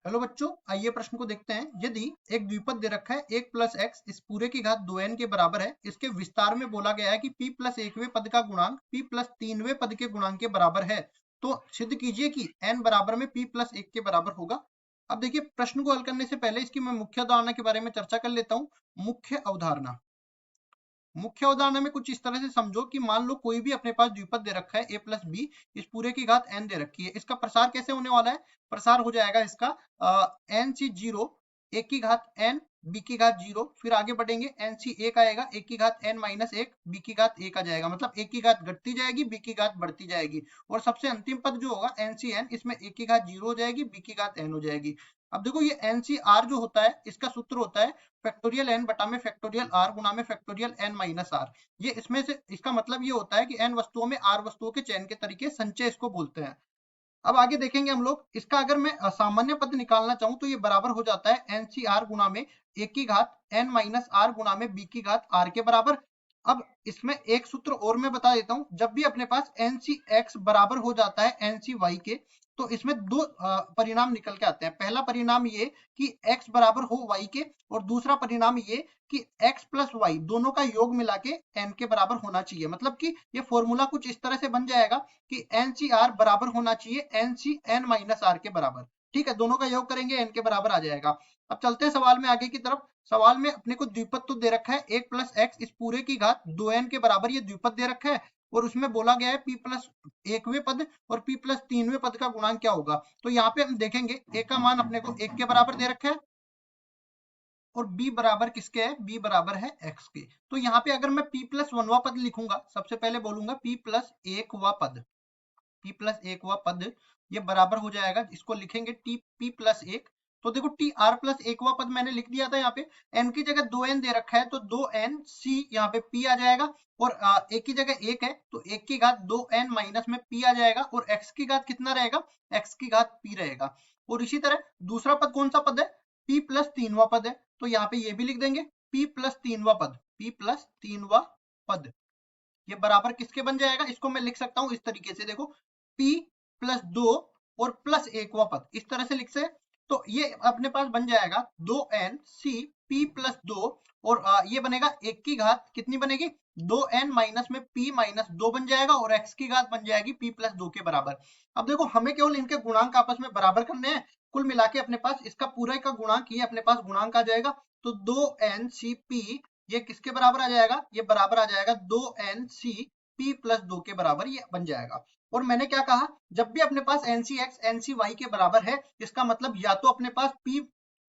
Hello बच्चों, आइए प्रश्न को देखते हैं। यदि एक द्विपद दे रखा है 1 प्लस एक्स इस पूरे की घात 2n के बराबर है, इसके विस्तार में बोला गया है कि p प्लस एकवें पद का गुणांक p प्लस तीनवें पद के गुणांक के बराबर है, तो सिद्ध कीजिए कि n बराबर में p प्लस 1 के बराबर होगा। अब देखिए, प्रश्न को हल करने से पहले इसकी मैं मुख्य अवधारणा के बारे में चर्चा कर लेता हूँ। मुख्य अवधारणा में कुछ इस तरह से समझो कि मान लो कोई भी अपने पास द्विपद दे रखा है a प्लस बी, इस पूरे की घात n दे रखी है। इसका प्रसार कैसे होने वाला है? प्रसार हो जाएगा इसका n सी जीरो, एक की घात n, b की घात जीरो, फिर आगे बढ़ेंगे n सी एक आएगा, एक की घात n माइनस एक, b की घात एक आ जाएगा। मतलब एक की घात घटती जाएगी, b की घात बढ़ती जाएगी, और सबसे अंतिम पद जो होगा n सी n, इसमें एक की घात जीरो हो जाएगी, b की घात n हो जाएगी। अब देखो, ये एन सी आर जो होता है, इसका सूत्र होता है फैक्टोरियल एन बटा में फैक्टोरियल आर गुना में फैक्टोरियल एन माइनस आर। ये इसमें से इसका मतलब ये होता है कि n वस्तुओं में r वस्तुओं के चयन के तरीके संचय इसको बोलते हैं। अब आगे देखेंगे हम लोग इसका। अगर मैं सामान्य पद निकालना चाहूं तो ये बराबर हो जाता है एन सी आर गुना में एक की घात n माइनस आर गुना में b की घात r के बराबर। अब इसमें एक सूत्र और मैं बता देता हूं। जब भी अपने पास एन सी एक्स बराबर हो जाता है एन सी वाई के, तो इसमें दो परिणाम निकल के आते हैं। पहला परिणाम ये कि x बराबर हो y के, और दूसरा परिणाम ये कि x प्लस वाई दोनों का योग मिला के n के बराबर होना चाहिए। मतलब कि ये फॉर्मूला कुछ इस तरह से बन जाएगा कि एन सी आर बराबर होना चाहिए n C n minus r के बराबर। ठीक है, दोनों का योग करेंगे एन के बराबर आ जाएगा। अब चलते हैं सवाल में आगे की तरफ। सवाल में अपने को द्विपद तो दे रखा है 1 प्लस एक्स इस पूरे की घात 2n के बराबर, ये द्विपद दे रखा है, और उसमें बोला गया है p प्लस एकवें पद और p प्लस तीनवें पद का गुणांक क्या होगा। तो यहाँ पे हम देखेंगे a का मान अपने को 1 के बराबर दे रखा है, और b बराबर किसके है? b बराबर है x के। तो यहाँ पे अगर मैं p प्लस वनवा पद लिखूंगा, सबसे पहले बोलूंगा p प्लस एकवा पद, p प्लस एकवा पद, ये बराबर हो जाएगा, इसको लिखेंगे टी p प्लस एक। तो देखो टी आर प्लस एकवा पद मैंने लिख दिया था। यहाँ पे n की जगह 2n दे रखा है, तो 2n c यहाँ पे p आ जाएगा, और एक की जगह एक है तो एक की घात 2n माइनस में p आ जाएगा, और x की घात कितना रहेगा? x की घात p रहेगा। और इसी तरह दूसरा पद कौन सा पद है? p प्लस तीनवा पद है, तो यहाँ पे ये भी लिख देंगे p प्लस तीनवा पद, p प्लस तीनवा पद, ये बराबर किसके बन जाएगा? इसको मैं लिख सकता हूं इस तरीके से, देखो p प्लस दो और प्लस एकवा पद, इस तरह से लिख से। तो ये अपने पास बन जाएगा 2n c p प्लस दो, और ये बनेगा एक की घात कितनी बनेगी? 2n माइनस में p माइनस दो बन जाएगा, और x की घात बन जाएगी p प्लस दो के बराबर। अब देखो, हमें केवल इनके गुणांक आपस में बराबर करने हैं। कुल मिला के अपने पास इसका पूरा का गुणांक, ये अपने पास गुणांक आ जाएगा। तो 2n c p ये किसके बराबर आ जाएगा? ये बराबर आ जाएगा 2n c p प्लस दो के बराबर, ये बन जाएगा। और मैंने क्या कहा? जब भी अपने पास n c x n c y के बराबर है, इसका मतलब या तो अपने पास p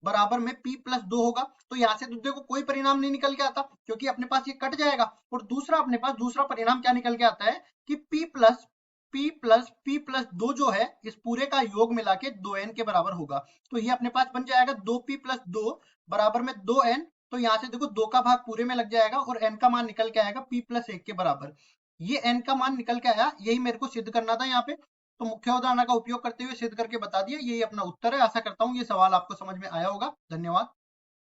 बराबर में p प्लस दो होगा, तो यहाँ से देखो कोई परिणाम नहीं निकल के आता, क्योंकि अपने पास ये कट जाएगा। और दूसरा अपने पास दूसरा परिणाम क्या निकल के आता है कि p प्लस दो जो है, इस पूरे का योग मिला के 2n के बराबर होगा। तो ये अपने पास बन जाएगा 2p प्लस दो बराबर में 2n। तो यहाँ से देखो 2 का भाग पूरे में लग जाएगा, और n का मान निकल के आएगा p प्लस एक के बराबर। ये n का मान निकल के आया, यही मेरे को सिद्ध करना था यहाँ पे। तो मुख्य अवधारणा का उपयोग करते हुए सिद्ध करके बता दिया। यही अपना उत्तर है। आशा करता हूँ ये सवाल आपको समझ में आया होगा। धन्यवाद।